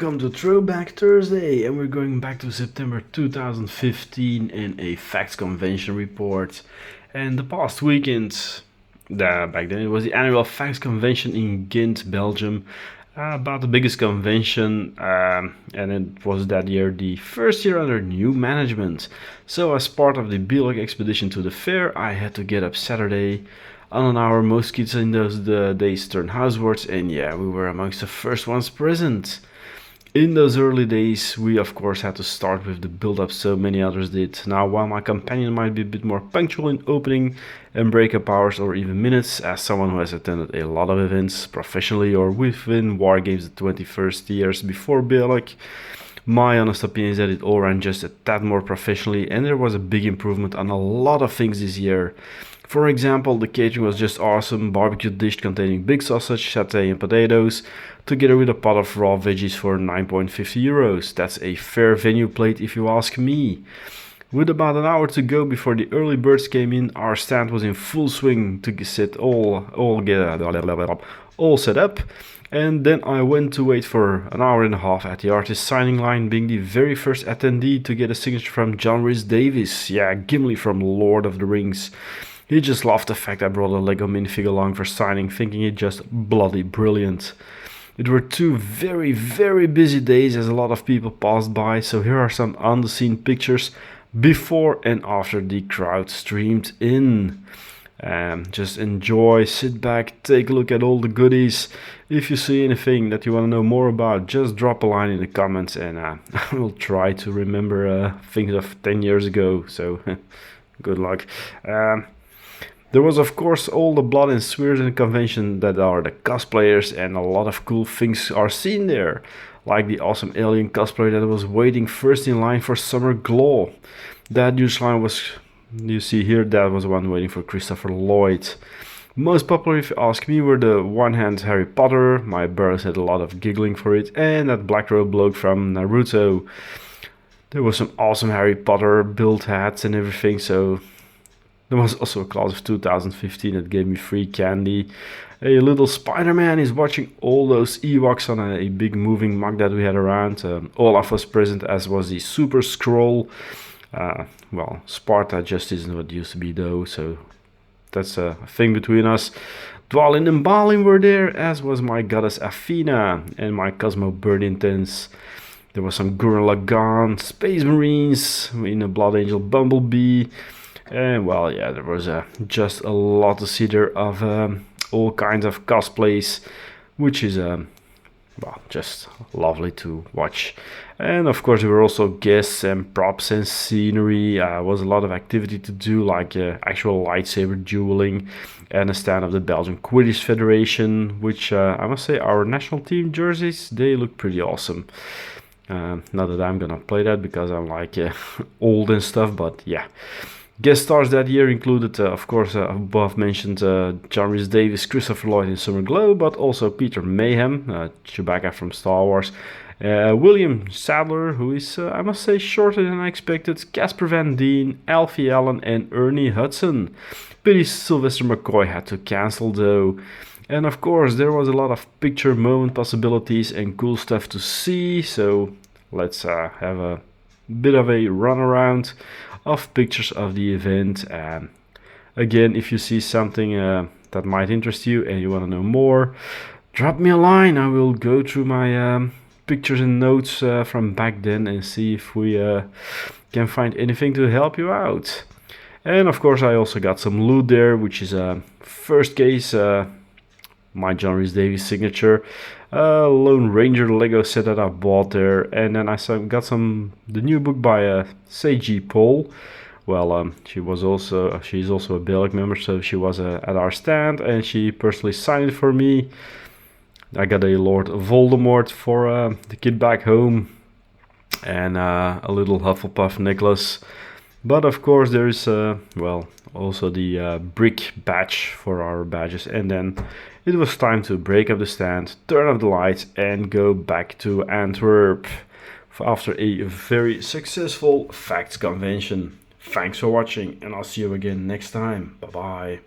Welcome to Throwback Thursday, and we're going back to September 2015 in a Facts Convention report. And the past weekend, back then it was the annual Facts Convention in Ghent, Belgium, about the biggest convention, and it was that year the first year under new management. So, as part of the Bielek expedition to the fair, I had to get up Saturday. On an hour, most kids in those days turned housewards, and yeah, we were amongst the first ones present. In those early days, we of course had to start with the build-up, so many others did. Now, while my companion might be a bit more punctual in opening and break-up hours or even minutes, as someone who has attended a lot of events professionally or within Wargames the 21st years before Bielek, my honest opinion is that it all ran just a tad more professionally, and there was a big improvement on a lot of things this year. For example, the catering was just awesome, barbecue dish containing big sausage, satay and potatoes, together with a pot of raw veggies for 9.50 euros. That's a fair venue plate if you ask me. With about an hour to go before the early birds came in, our stand was in full swing to sit all set up. And then I went to wait for an hour and a half at the artist signing line, being the very first attendee to get a signature from John Rhys Davies. Yeah, Gimli from Lord of the Rings. He just loved the fact I brought a Lego minifig along for signing, thinking it just bloody brilliant. It were two very, very busy days as a lot of people passed by, so here are some on-the-scene pictures before and after the crowd streamed in. Just enjoy, sit back, take a look at all the goodies. If you see anything that you want to know more about, just drop a line in the comments and I will try to remember things of 10 years ago, so good luck. There was of course all the blood and swears in the convention that are the cosplayers, and a lot of cool things are seen there, like the awesome alien cosplayer that was waiting first in line for Summer Glow. That huge line was, you see here, that was the one waiting for Christopher Lloyd. Most popular, if you ask me, were the one-hand Harry Potter, my bros had a lot of giggling for it, and that black robe bloke from Naruto. There was some awesome Harry Potter build hats and everything, so there was also a class of 2015 that gave me free candy. A little Spider-Man is watching all those Ewoks on a big moving mug that we had around. Olaf was present, as was the Super Scroll. Well, Sparta just isn't what it used to be though, so that's a thing between us. Dwalin and Balin were there, as was my goddess Athena and my Cosmo Bird Intense. There was some Gurren Lagann, Space Marines, in a Blood Angel Bumblebee. And well, yeah, there was just a lot to see there of all kinds of cosplays, which is well, just lovely to watch. And of course, there were also guests and props and scenery. Was a lot of activity to do, like actual lightsaber dueling and a stand of the Belgian Quidditch Federation, which I must say, our national team jerseys, they look pretty awesome. Not that I'm gonna play that because I'm like old and stuff, but yeah. Guest stars that year included, of course, above mentioned John Rhys Davies, Christopher Lloyd in Summer Glow, but also Peter Mayhem, Chewbacca from Star Wars, William Sadler, who is, I must say, shorter than I expected, Casper Van Dien, Alfie Allen, and Ernie Hudson. Pity Sylvester McCoy had to cancel though. And of course, there was a lot of picture moment possibilities and cool stuff to see, so let's have a bit of a run around of pictures of the event. Again, if you see something that might interest you and you want to know more, drop me a line. I will go through my pictures and notes from back then and see if we can find anything to help you out. And of course, I also got some loot there, which is a first case, my John Rhys Davies signature, Lone Ranger Lego set that I bought there, and then I got the new book by Seiji Paul. Well, she's also a Bielek member, so she was at our stand and she personally signed it for me. I got a Lord Voldemort for the kid back home, and a little Hufflepuff necklace. But of course there is well, also the brick badge for our badges, and then it was time to break up the stand, turn off the lights, and go back to Antwerp after a very successful Facts Convention. Thanks for watching, and I'll see you again next time. Bye bye.